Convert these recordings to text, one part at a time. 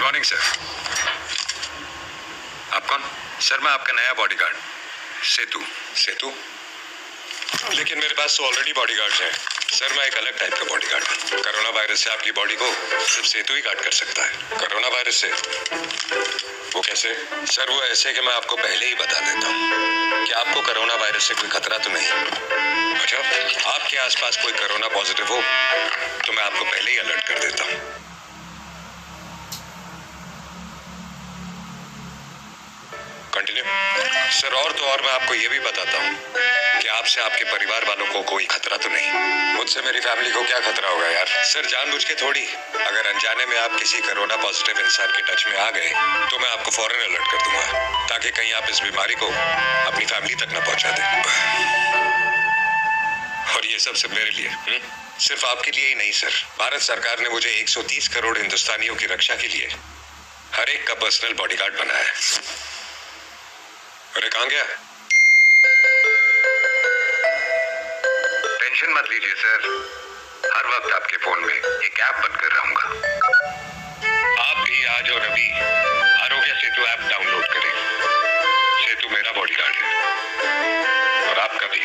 Morning sir. आप कौन? Sir मैं आपका नया बॉडीगार्ड सेतु। सेतु? लेकिन मेरे पास तो ऑलरेडी बॉडीगार्ड्स हैं। सर मैं एक अलग टाइप का बॉडीगार्ड हूँ। कोरोना वायरस से आपकी बॉडी को सिर्फ सेतु ही गार्ड कर सकता है। कोरोना वायरस से? वो कैसे? सर वो ऐसे कि मैं आपको पहले ही बता देता हूँ कि आपको कोरोना वायरस से कोई खतरा तो नहीं। अच्छा, आपके आसपास कोई कोरोना पॉजिटिव हो तो मैं आपको पहले ही अलर्ट कर देता हूँ। कंटिन्यू। सर और तो और मैं आपको ये भी बताता हूँ कि आपसे आपके परिवार वालों को कोई खतरा तो नहीं। मुझसे मेरी फैमिली को क्या खतरा होगा यार? सर जानबूझ के थोड़ी। अगर अनजाने में आप किसी कोरोना पॉजिटिव इंसान के टच में आ गए तो मैं आपको फौरन अलर्ट कर दूंगा ताकि कहीं आप इस बीमारी को अपनी फैमिली तक न पहुंचा दें। और ये सब मेरे लिए सिर्फ आपके लिए ही नहीं सर। भारत सरकार ने मुझे 130 करोड़ हिंदुस्तानियों की रक्षा के लिए हर एक का पर्सनल बॉडीगार्ड बनाया है। अरे कहाँ गया? टेंशन मत लीजिए सर, हर वक्त आपके फोन में एक ऐप बनकर रहूंगा। आप भी आज और अभी आरोग्य सेतु ऐप डाउनलोड करें। सेतु मेरा बॉडीगार्ड है और आपका भी।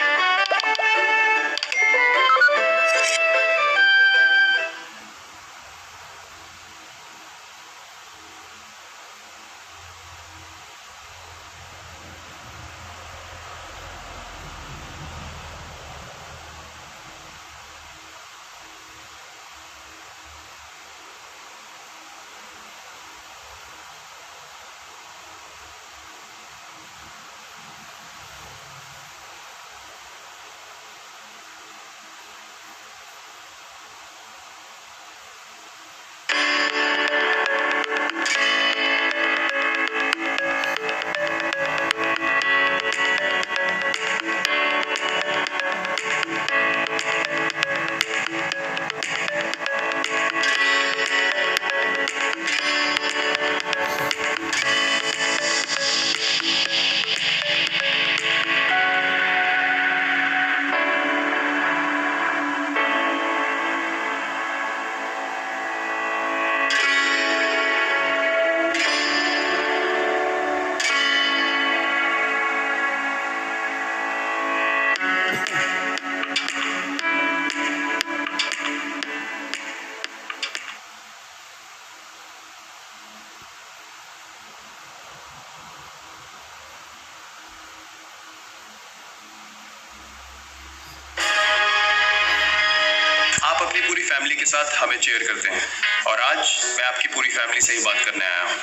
आप अपनी पूरी फैमिली के साथ हमें चेयर करते हैं और आज मैं आपकी पूरी फैमिली से ही बात करने आया हूँ।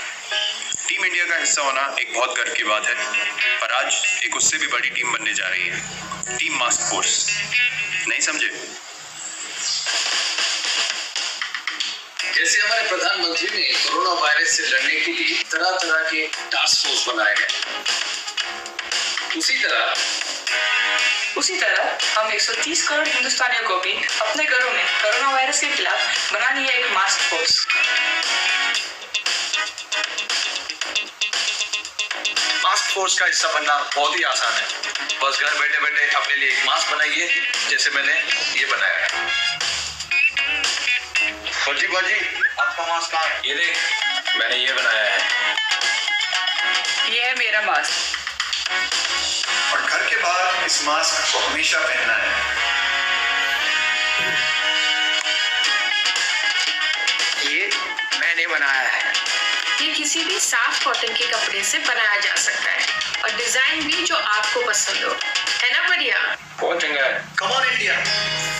टीम इंडिया का हिस्सा होना एक बहुत गर्व की बात है, पर आज एक उससे भी बड़ी टीम बनने जा रही है, टीम मास्क फोर्स। नहीं समझे? जैसे हमारे प्रधानमंत्री ने कोरोना वायरस से लड़ने के लिए तरह तरह के टास्क फोर्स बनाए हैं, उसी तरह हम 130 करोड़ हिंदुस्तानियों को भी अपने घरों में कोरोना वायरस के खिलाफ बनानी है एक मास्क फोर्स। मास्क फोर्स का हिस्सा बनना बहुत ही आसान है। बस घर बैठे बैठे अपने लिए एक मास्क बनाइए, जैसे मैंने ये बनाया है। फौजी आपका मास्क कहाँ है? ये देख, मैंने ये बनाया है। ये है मेरा मास्क। और घर के बाहर इस मास्क को हमेशा पहनना है। ये मैंने बनाया है। ये किसी भी साफ कॉटन के कपड़े से बनाया जा सकता है और डिजाइन भी जो आपको पसंद हो, है ना बढ़िया? बहुत चंगा है। कम ऑन इंडिया,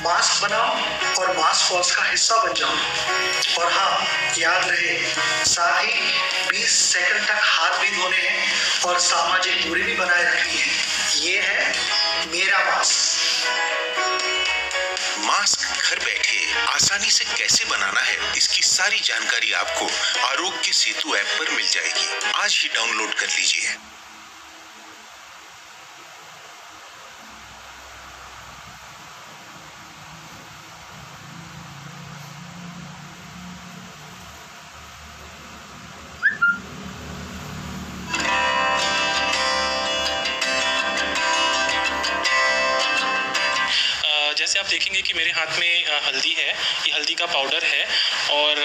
मास्क बनाओ और मास्क फोर्स का हिस्सा बन जाओ। और हाँ, याद रहे, साथ ही 20 सेकंड तक हाथ भी धोने हैं और सामाजिक दूरी भी बनाए रखनी है। ये है मेरा मास्क। मास्क घर बैठे आसानी से कैसे बनाना है, इसकी सारी जानकारी आपको आरोग्य सेतु ऐप पर मिल जाएगी। आज ही डाउनलोड कर लीजिए। जैसे आप देखेंगे कि मेरे हाथ में हल्दी है, ये हल्दी का पाउडर है और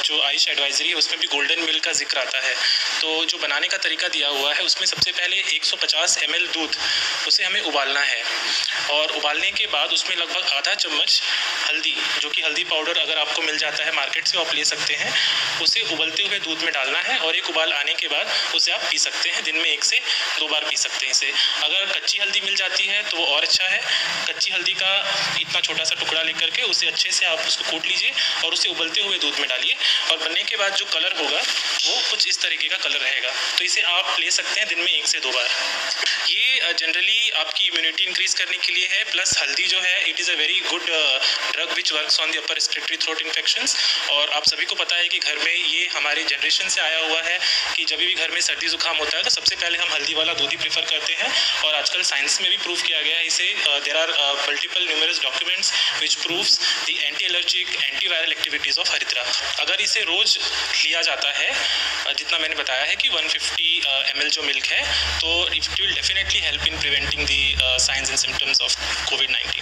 जो आयुष एडवाइजरी है उसमें भी गोल्डन मिल्क का जिक्र आता है। तो जो बनाने का तरीका दिया हुआ है उसमें सबसे पहले 150 ml दूध, उसे हमें उबालना है और उबालने के बाद उसमें लगभग आधा चम्मच हल्दी, जो कि हल्दी पाउडर अगर आपको मिल जाता है मार्केट से आप ले सकते हैं, उसे उबलते हुए दूध में डालना है और एक उबाल आने के बाद उसे आप पी सकते हैं। दिन में 1 से 2 बार पी सकते हैं इसे। अगर कच्ची हल्दी मिल जाती है तो वो और अच्छा है। कच्ची हल्दी का इतना छोटा सा टुकड़ा लेकर के उसे अच्छे से आप उसको कूट लीजिए और उसे उबलते हुए दूध में डालिए और बनने के बाद जो कलर होगा वो कुछ इस तरीके का कलर रहेगा। तो इसे आप ले सकते हैं दिन में 1 से 2 बार। ये जनरली आपकी इम्यूनिटी इंक्रीज करने के लिए है, प्लस हल्दी जो है it is a very good drug which works on the upper respiratory throat infections. और आप सभी को पता है कि घर में ये हमारे जनरेशन से आया हुआ है कि जब भी घर में सर्दी जुकाम होता है तो सबसे पहले हम हल्दी वाला दूध ही प्रीफर करते हैं। और आजकल साइंस में भी प्रूव किया गया है इसे। There are multiple numerous documents which proves the anti allergic anti viral activities of haridra. अगर इसे रोज़ लिया जाता है जितना मैंने बताया है कि 150 ml जो मिल्क है, तो it will definitely help in preventing the science and symptoms of COVID-19।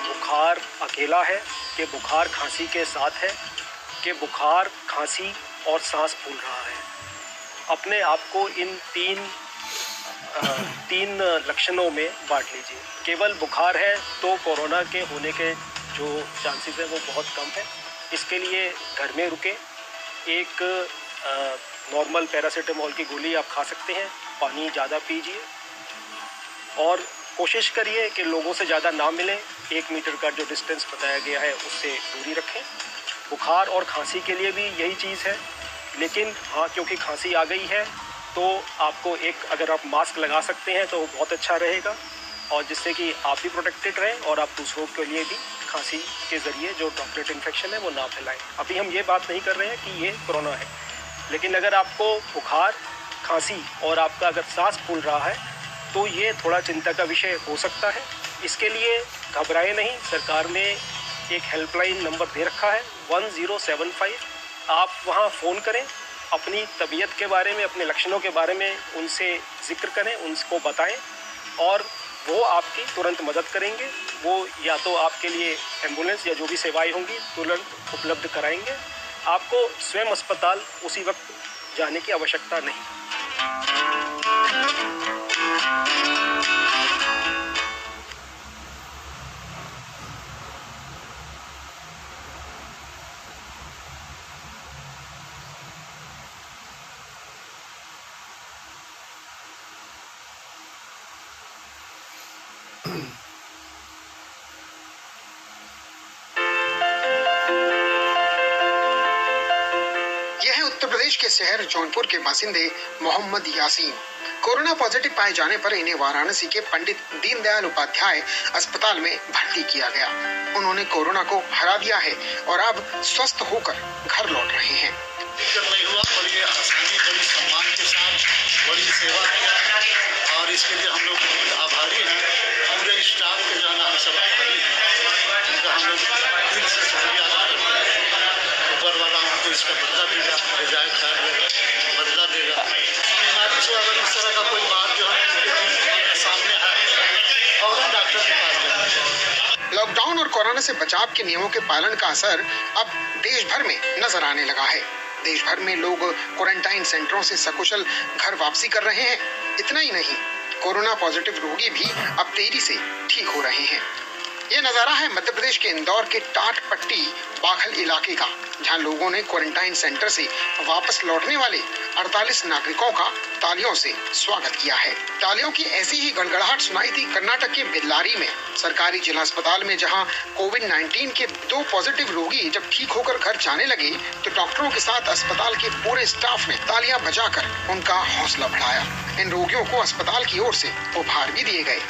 बुखार अकेला है कि बुखार खांसी के साथ है कि बुखार खांसी और सांस फूल रहा है। अपने आप को इन तीन लक्षणों में बांट लीजिए। केवल बुखार है तो कोरोना के होने के जो चांसेस हैं वो बहुत कम है। इसके लिए घर में रुके, एक नॉर्मल पैरासीटामोल की गोली आप खा सकते हैं, पानी ज़्यादा पीजिए और कोशिश करिए कि लोगों से ज़्यादा ना मिलें। 1 मीटर का जो डिस्टेंस बताया गया है उससे दूरी रखें। बुखार और खांसी के लिए भी यही चीज़ है, लेकिन हाँ, क्योंकि खांसी आ गई है तो आपको अगर आप मास्क लगा सकते हैं तो बहुत अच्छा रहेगा, और जिससे कि आप भी प्रोटेक्टेड रहें और आप दूसरों के लिए भी खांसी के ज़रिए जो ड्रॉपलेट इन्फेक्शन है वो ना फैलाएं। अभी हम ये बात नहीं कर रहे हैं कि ये कोरोना है, लेकिन अगर आपको बुखार, खांसी और आपका अगर सांस फूल रहा है तो ये थोड़ा चिंता का विषय हो सकता है। इसके लिए घबराए नहीं। सरकार ने एक हेल्पलाइन नंबर दे रखा है 1075। आप वहां फ़ोन करें, अपनी तबीयत के बारे में, अपने लक्षणों के बारे में उनसे जिक्र करें, उनको बताएं और वो आपकी तुरंत मदद करेंगे। वो या तो आपके लिए एम्बुलेंस या जो भी सेवाएं होंगी तुरंत उपलब्ध कराएंगे। आपको स्वयं अस्पताल उसी वक्त जाने की आवश्यकता नहीं। उत्तर प्रदेश के शहर जौनपुर के बासिंदे मोहम्मद यासीन। कोरोना पॉजिटिव पाए जाने पर इन्हें वाराणसी के पंडित दीनदयाल उपाध्याय अस्पताल में भर्ती किया गया। उन्होंने कोरोना को हरा दिया है और अब स्वस्थ होकर घर लौट रहे हैं। दिक्कत नहीं हुआ, बड़ी आसानी, बड़ी सम्मान के साथ बड़ी सेवा किया और इसके लिए हम लोग बहुत आभारी हैं। पूरे स्टाफ के जाना हम सब आभारी हैं। हम लोग दिल से शुक्रिया अदा करते हैं। ऊपर वाला हमको इसका बदला देगा, रिजायत खैर बदला देगा। बीमारी से अगर इस तरह का कोई बात जो है सामने है और हम डॉक्टर के पास जाएंगे। लॉकडाउन और कोरोना से बचाव के नियमों के पालन का असर अब देश भर में नजर आने लगा है। देश भर में लोग क्वारंटाइन सेंटरों से सकुशल घर वापसी कर रहे हैं। इतना ही नहीं, कोरोना पॉजिटिव रोगी भी अब तेजी से ठीक हो रहे हैं। ये नजारा है मध्य प्रदेश के इंदौर के टाट पट्टी बाखल इलाके का, जहां लोगों ने क्वारंटाइन सेंटर से वापस लौटने वाले 48 नागरिकों का तालियों से स्वागत किया है। तालियों की ऐसी ही गड़गड़ाहट सुनाई थी कर्नाटक के बेल्लारी में सरकारी जिला अस्पताल में, जहां कोविड-19 के 2 पॉजिटिव रोगी जब ठीक होकर घर जाने लगे तो डॉक्टरों के साथ अस्पताल के पूरे स्टाफ ने तालियां बजाकर उनका हौसला बढ़ाया। इन रोगियों को अस्पताल की ओर से उपहार भी दिए गए।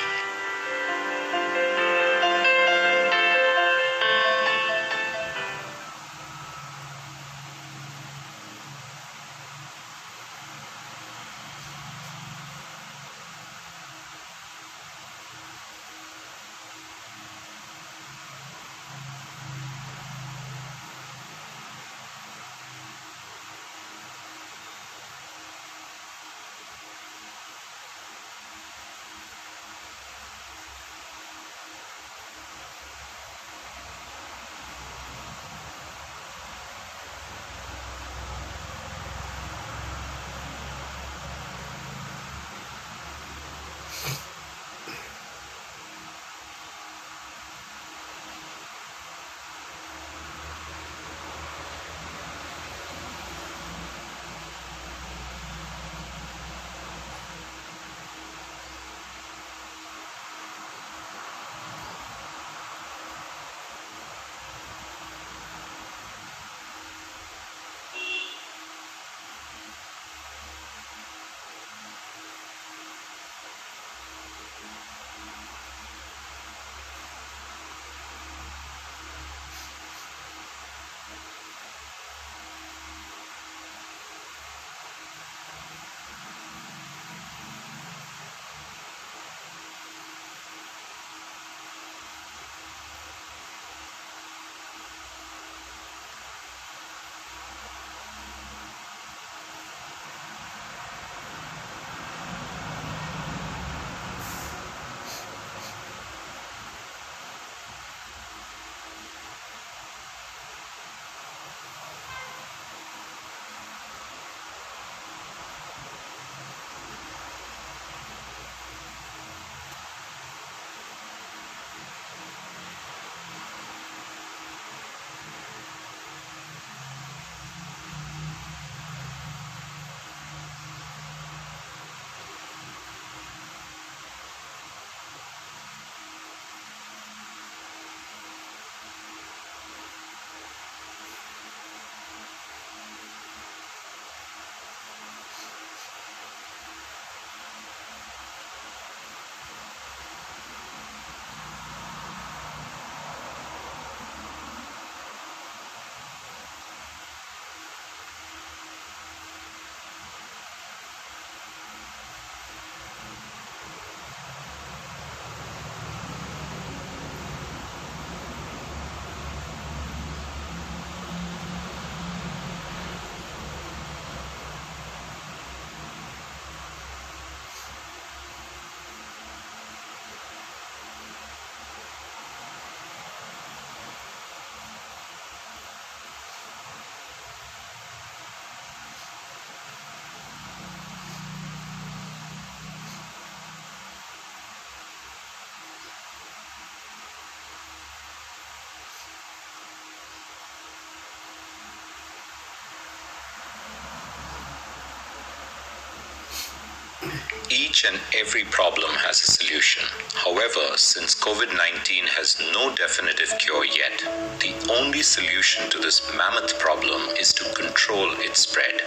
Each and every problem has a solution. However, since COVID-19 has no definitive cure yet, the only solution to this mammoth problem is to control its spread.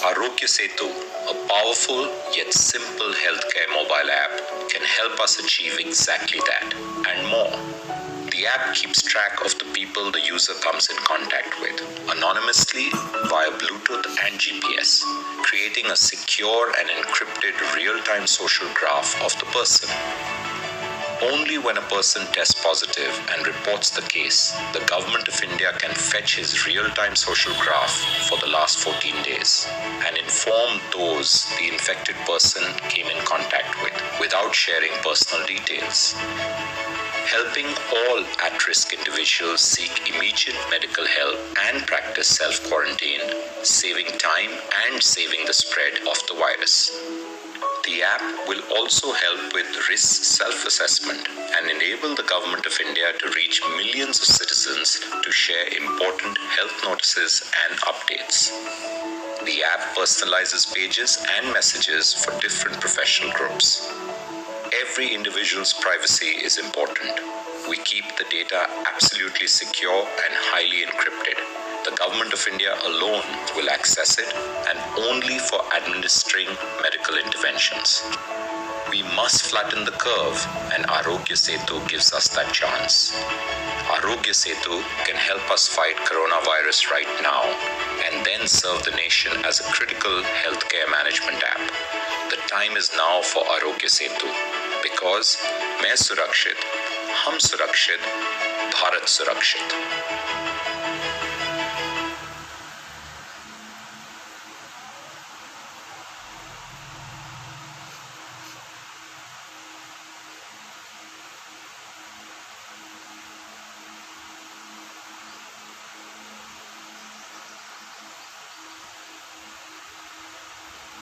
Arogya Setu, a powerful yet simple healthcare mobile app, can help us achieve exactly that and more. The app keeps track of the people the user comes in contact with, anonymously via Bluetooth and GPS, creating a secure and encrypted real-time social graph of the person. Only when a person tests positive and reports the case, the Government of India can fetch his real-time social graph for the last 14 days and inform those the infected person came in contact with without sharing personal details. Helping all at-risk individuals seek immediate medical help and practice self-quarantine, saving time and saving the spread of the virus. The app will also help with risk self-assessment and enable the Government of India to reach millions of citizens to share important health notices and updates. The app personalizes pages and messages for different professional groups. Every individual's privacy is important. We keep the data absolutely secure and highly encrypted. The Government of India alone will access it and only for administering medical interventions. We must flatten the curve, and Arogya Setu gives us that chance. Arogya Setu can help us fight coronavirus right now and then serve the nation as a critical healthcare management app. The time is now for Arogya Setu because मैं सुरक्षित, हम सुरक्षित, भारत सुरक्षित.